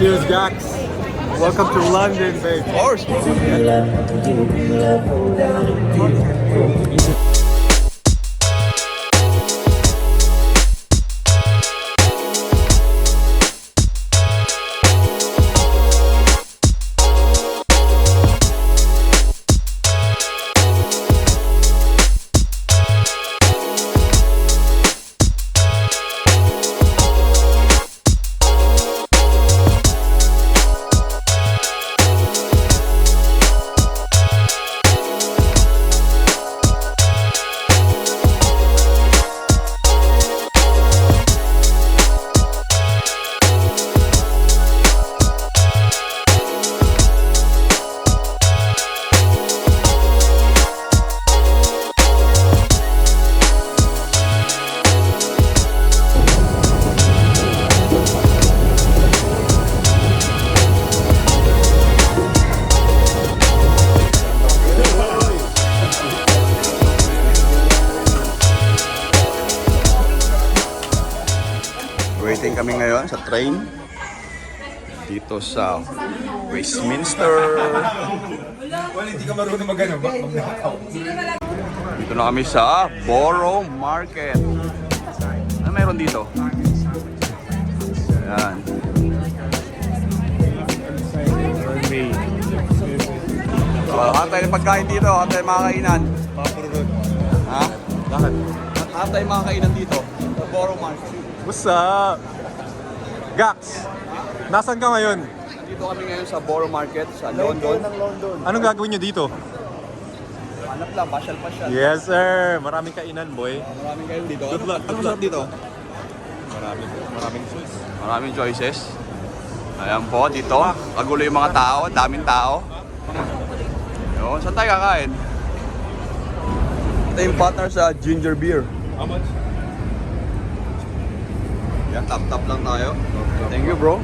Cheers, Gax. Welcome to London, babe. Of course, bro. Waiting kami ngayon sa train dito sa Westminster. Well, hindi ka marunong mag-ano ba? Dito na kami sa Borough Market. Ano meron dito? Ayan. Hatay ng pagkain dito, hatay ng mga kainan. Ha? Bakit? Hatay ng mga kainan dito sa Borough Market. What's up? Gax, nasan ka ngayon? Dito kami ngayon sa Borough Market sa London. Anong gagawin nyo dito? Hanap lang, pasyal-pasyal. Yes, sir. Maraming kainan, boy. Maraming kayo dito. Good luck, Ano good masarap luck. dito? Maraming choice. Maraming choices. Ayan po, dito. Kagulo yung mga tao, daming tao. Yun, saan tayo kakain? Ito yung partner sa ginger beer. How much? Yan, tap-tap lang tayo. Thank you, bro.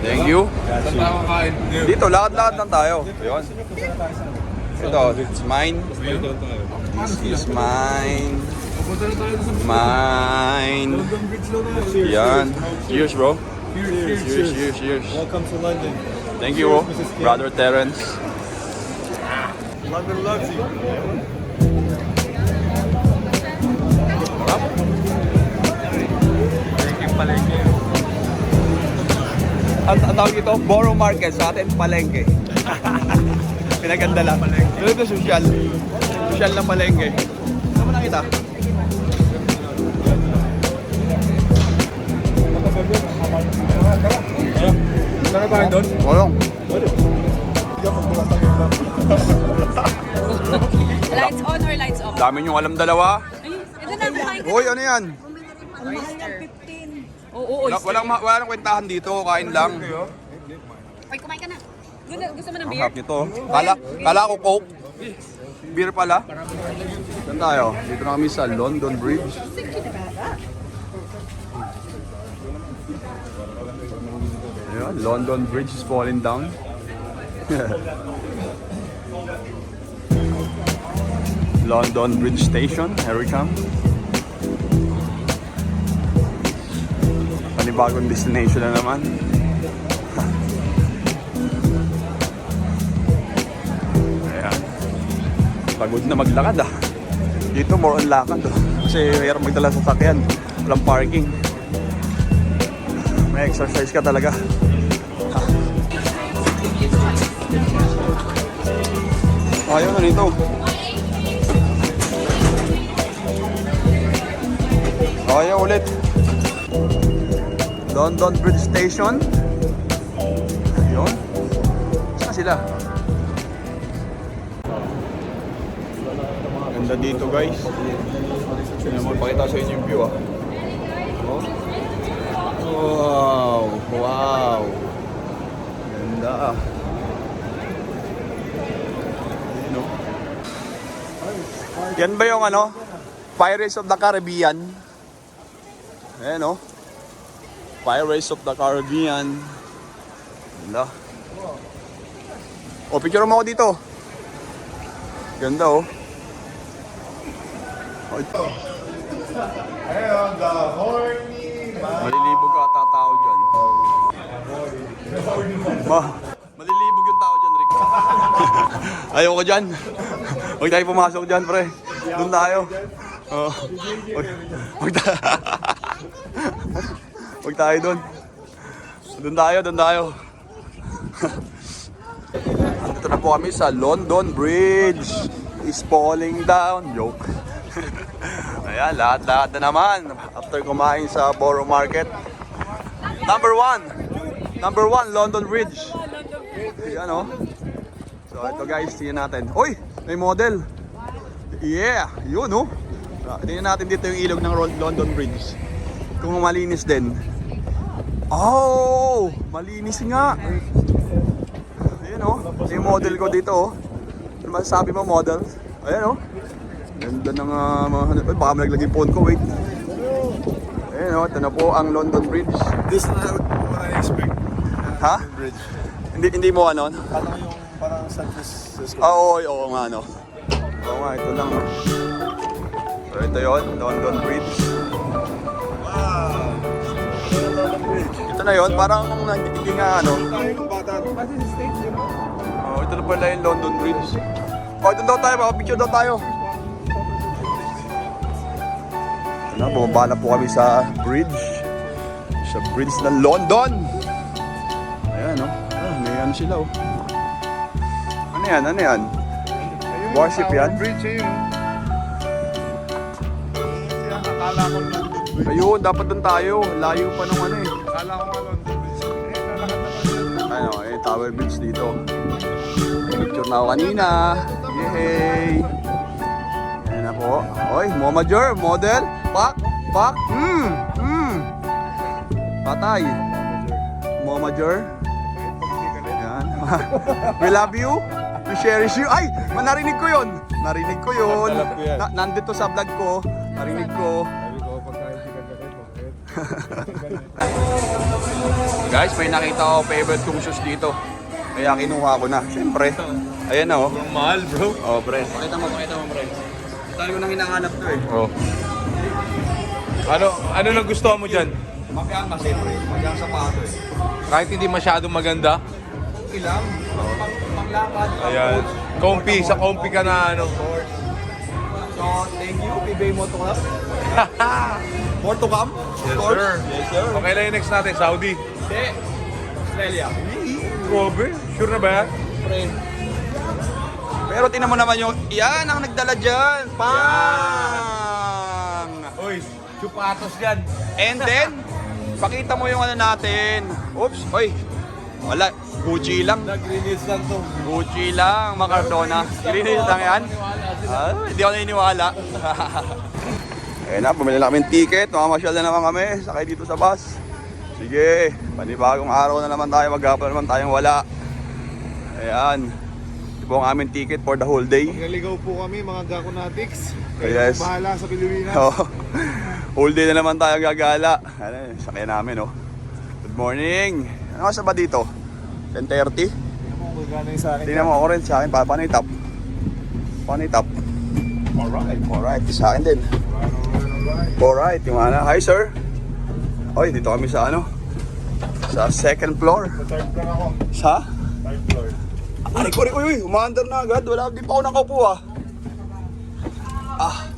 Thank you. Saan tayo kakain? Dito, lakad-lakad lang tayo. Yun. Ito, it's mine. This is mine. Mine. Yan. Cheers, bro. Cheers. Welcome to London. Thank you, brother Terence. London loves you. Palengke. Ang tawag ito, Borough Market. Sa atin, palengke. Pinaganda lang. Pero ito, social. Social na palengke. Saan mo nakita? Saan na tayo doon? Walang. Lights on or lights off? Dami nyo alam dalawa. Ayun, ito na, kumain ka. Hoy, ano yan? Ang mahal ng 15. Oo, oyster. Walang kwentahan dito. Kain lang. Ay, kumain ka na. Gusto mo ng Ang beer? harap nito. Kala ko Coke. Beer pala. Saan tayo? Dito na kami sa London Bridge. Ayan, London Bridge is falling down. London Bridge Station. Here we come. Panibagong destination na naman. Ayan. Pagod na maglakad ah. Dito more on lakad oh. Kasi mayroon magdala sa sakyan. Walang parking. May exercise ka talaga. Ayaw na nito. Ayaw ulit. London Bridge Station. Ayun. Saan sila? Ganda dito guys. Pakita sa inyo yung view ah. Oh. Wow. Ganda ah. Ano? Yan ba yung ano? Pirates of the Caribbean? Ayan o. Pirates of the Caribbean. Ganda. O, picture mo ako dito. Ganda o. And the horny man. Malilibog ka tatao dyan. Malilibog yung tao dyan, Rick. Ayoko dyan. Huwag tayo pumasok dyan, pre. Doon tayo. Oh. Huwag tayo doon. Doon tayo. Andito na po kami sa London Bridge. Is falling down. Joke. Ayan, lahat na naman. After kumain sa Borough Market. Number one, London Bridge. Ayan, oh. So ito guys, tingnan natin. Uy, may model. Yeah, yun, oh. Tingnan natin dito yung ilog ng London Bridge. Kung malinis din. Oh, malinis nga. Ayan, oh. Ito yung model ko dito, oh. Ano masasabi mo, model? Ayan, oh. Ganda ng mga... baka malaglag yung phone ko, wait. Ayan, oh. Ito na po ang London Bridge. This is not what I expect. Ha? Bridge. Hindi mo ano? Kala ko yung parang San Francisco. Oo nga, no. Oo nga, ito lang. No? So, ito yun, London Bridge. Wow! London Bridge. Ito na yun, parang hindi nga ano. Tayo ng bata. Pati sa States, yun. Oh, ito na pala yung London Bridge. Oh, doon daw tayo, picture daw tayo. Ito na, bumaba na po kami sa bridge. Sa bridge ng London. Ayan, no? May ano sila, oh. Ano yan? Warship yan? Bridge eh, yun. Akala ko London Bridge. Ayun, dapat doon tayo. Layo pa nung ano eh. Akala ko nga London Bridge. Nalakad na pa. Ano, Tower Bridge dito. Picture na ako kanina. Yay! Ayan na po. Oy, Momager, model. Pak! Patay. Momager. Ayan. We love you. We cherish you. Ay! Narinig ko yun. Alam ko yan. Nandito sa vlog ko. Narinig ko. Sabi ko, pagkain sikat ka rin. Guys, may nakita ako favorite kong shoes dito. Kaya kinuha ko na. Siyempre. Ayan na, oh. Mahal, bro. Oh, pre. Pakita mo, pre. Tayo ko nang hinahanap to eh. Oh. Ano nagustuhan mo dyan? Makyang kasi, pre. Makyang sapato eh. Kahit hindi masyadong maganda. Okay lang. Panglakad. Ayan. Comfy, sa comfy ka na ano. So, thank you, PBA Moto Club. More to come? Yes, Of course. sir. Yes, sir. Okay lang yung next natin, Saudi. Hindi. Australia. Grabe, sure na ba yan? Pre. Pero tinan mo naman yung, yan ang nagdala dyan. Pang! Uy, chupatos yan. And then, pakita mo yung ano natin. Oops, oy. Wala, Gucci lang. Nag-release lang to. Gucci lang, Macardona. Ilinis lang yan. Hindi ako naniniwala. Ayun na, bumili na kami ng ticket. Mamamasyal na naman kami. Sakay dito sa bus. Sige, panibagong araw na naman tayo. Maghapon na naman tayong wala. Ayan. Ito po ang aming ticket for the whole day. Naligaw po kami, mga Gakonatics. Yes. Bahala sa Pilipinas. Oh, whole day na naman tayo gagala. Ano, sakay namin, oh. Good morning. Ano ka ba dito? 10:30? Magana yung sa akin. Tingnan mo ako rin sa akin. Paano yung top? Alright. Sa akin din. Alright. Yung ano. Hi, sir. Oy, dito kami sa ano? Sa second floor. Third floor ako. Sa? Third floor. Uy. Umaandar na agad. Di pa ako nakaupo, ah.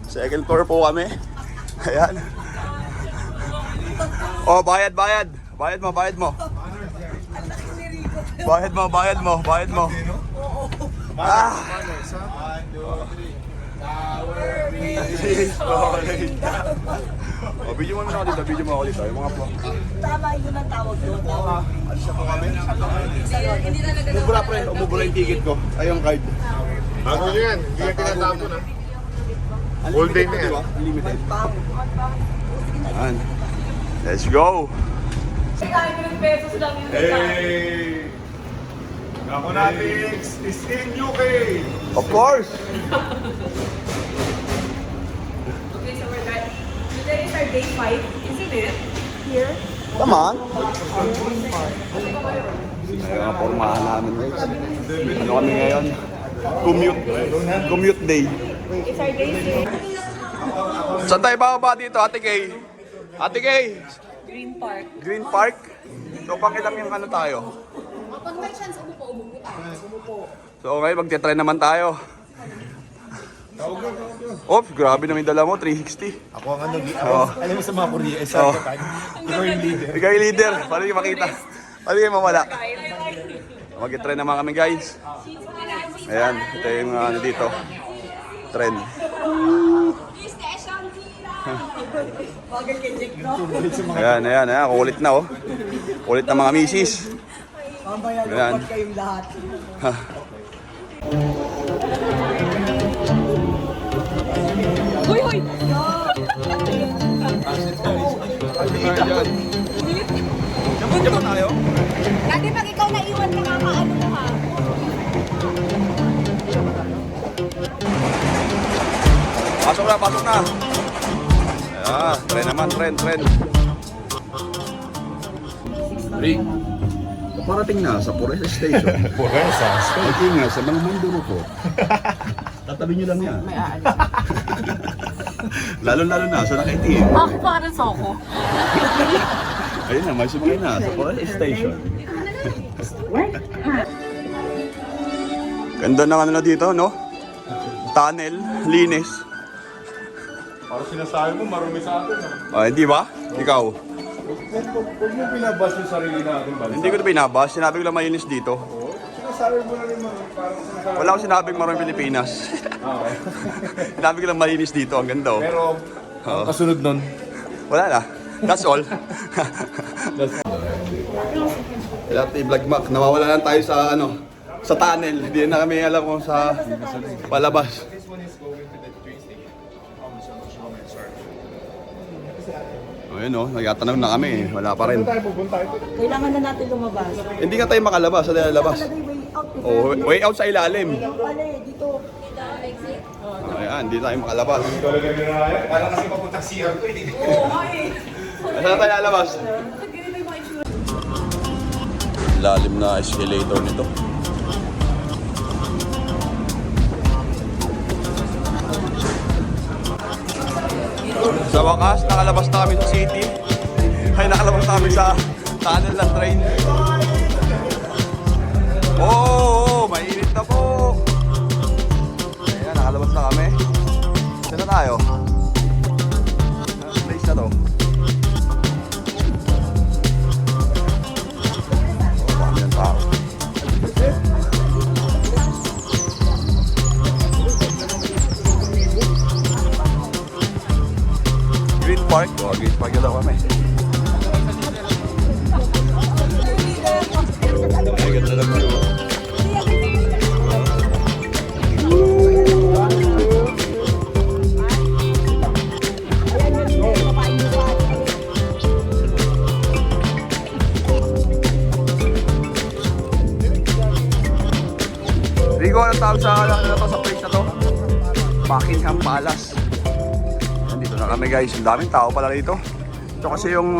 Second floor po kami. Ayan. Oh, bayad mo. Bayad mo. Oh, video mo naman ako dito. Yung mga po. Tama yun ang tawag doon. Alis na po kami. Hindi na nagagawa. Umubula, pre. Umubula yung ticket ko. Ay, yung card. Bago yan. Hindi yan tinatapo na. Whole day na yan. Unlimited. Ayan. Let's go. pesos lang yun. Hey! Gakonatics is in UK! Of course. Okay, so we're done. Today is our day 5, isn't it? Here. Tama. Ayun ang pormahan namin, guys. Ano kami ngayon? Commute day. It's our day 6. Saan tayo bababa dito, Ate Kay? Ate Kay? Green Park. Green Park? So, pakilang yung ano tayo? Pag may chance, umupo tayo. So, ngayon magte-try naman tayo. Oh, grabe naman yung dala mo, 360. Ako ang alam mo sa mga Korea, Oh. ikaw yung leader. Ikaw yung leader, paano yung makita? Paano yung mamala? Mag-try naman kami guys. Ayan, ito yung ano dito. Trend. Ayan. Kulit na oh. Kulit na mga misis. Ayan. Kayong lahat. Hoy! Diyan ba tayo? Dati pag ikaw naiwan ka kakaano mo ha? Pasok na. Ayan, try naman, trend. Rick, parating na sa Forest Station. Porresas. Parating na sa mga manduro ko. Tatabi nyo lang yan. May aalis. Lalo-lalo na sa nakaitim. Ako parang soko. Ayun na, may sumakay na sa Forest Station. Ganda ng ano na dito, no? Tunnel, linis. Parang sinasabi mo, marumi sa atin. Ah, hindi ba? Ikaw? Huwag mo pinabas yung sarili natin, bansa. Hindi ko ito binabas. Sinabi ko lang malinis dito. Sinasabi mo na rin, parang sinasabi. Wala akong sinabing marami Pilipinas. Sinabi ko lang malinis dito. Ang ganda, oh. Pero, ang kasunod nun, Wala na. That's all. Lahat i-vlog Mac. Nawawala lang tayo sa ano, sa tunnel. Hindi na kami alam kung sa palabas. Ayun oh, nagtatanong na kami. Wala pa rin. tayo pupunta ito. Kailangan na natin lumabas. Hindi nga tayo makalabas sa lalabas. Way out. Oh, way out sa ilalim. Pala dito. Ayan, hindi tayo makalabas. Talaga nila yan. Parang kasi papunta CR to eh. Oo, ay. Saan tayo lalabas? Lalim na escalator nito. Sa wakas, nakalabas na kami sa city. Ay, nakalabas na kami sa tunnel ng train. Oh, mainit na po. Ayan, nakalabas na kami. Saan na tayo? Anong place na to? Oh, dami ng tao. Green Park. Oh, Green Park na daw kami. Ay, ganda lang yun. Rico, anong tawag sa sa place na to? Buckingham Palace. Nandito na kami guys. Ang daming tao pala rito. Ito kasi yung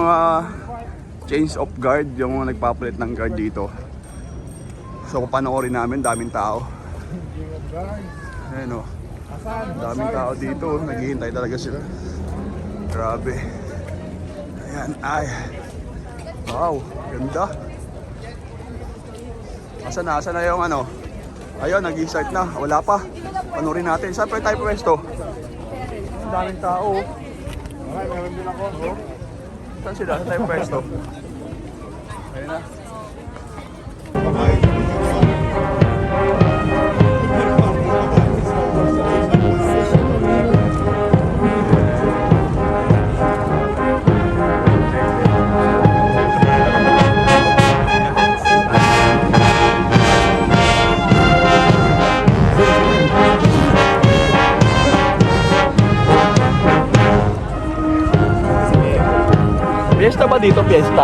change of guard, yung nagpapalit ng guard dito. So papanoorin namin, daming tao. Ayan o. Daming tao dito. Naghihintay talaga sila. Grabe. Ayan, ay. Wow, ganda. Asan na yung ano? Ayun, nag-start na. Wala pa. Panoorin natin. Saan pa tayo pwesto? Ang daming tao. Okay, meron din ako. No? Saan sila? Saan tayo pwesto? Ayun na. Fiesta ba dito? Fiesta?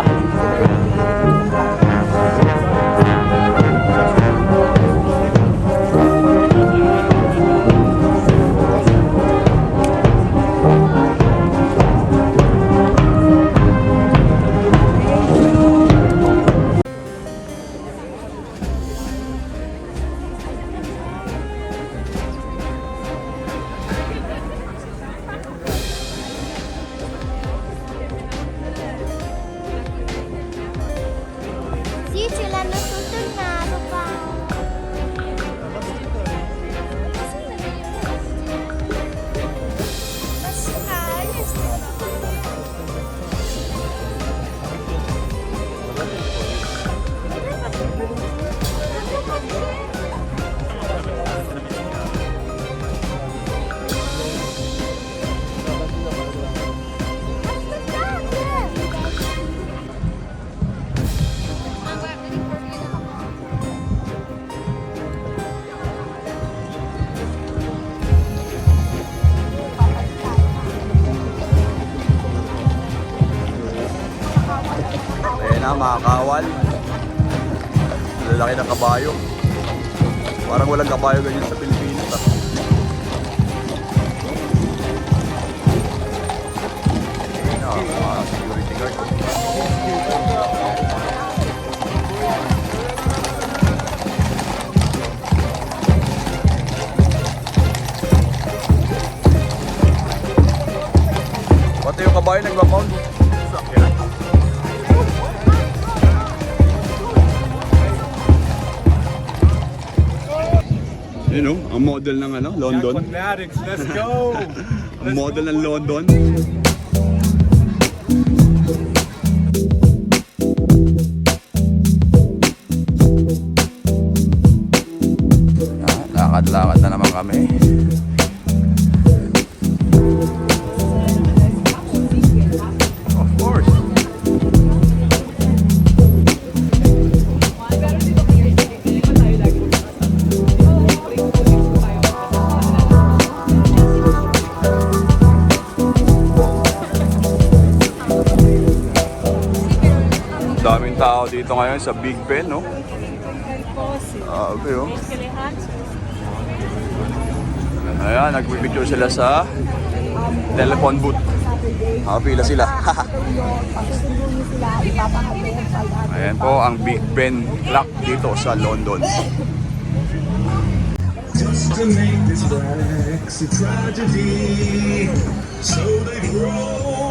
sila natutun na. Papa. Ayan na, mga kawal. Lalaki ng kabayo. Parang walang kabayo ganyan sa Pilipinas. Ayan na, mga security guard. Pati yung kabayo nagpa-pound. Yun know, ang model ng ano, London. Fanatics, let's go! Ang model ng London. Lakad-lakad na naman kami. Of course. Daming tao dito ngayon sa Big Ben, no? Okay, oh. Ayan, nagpipicture sila sa telephone booth. Pila sila. Ayan po ang Big Ben clock dito sa London. Just to make this wax a tragedy, so they grow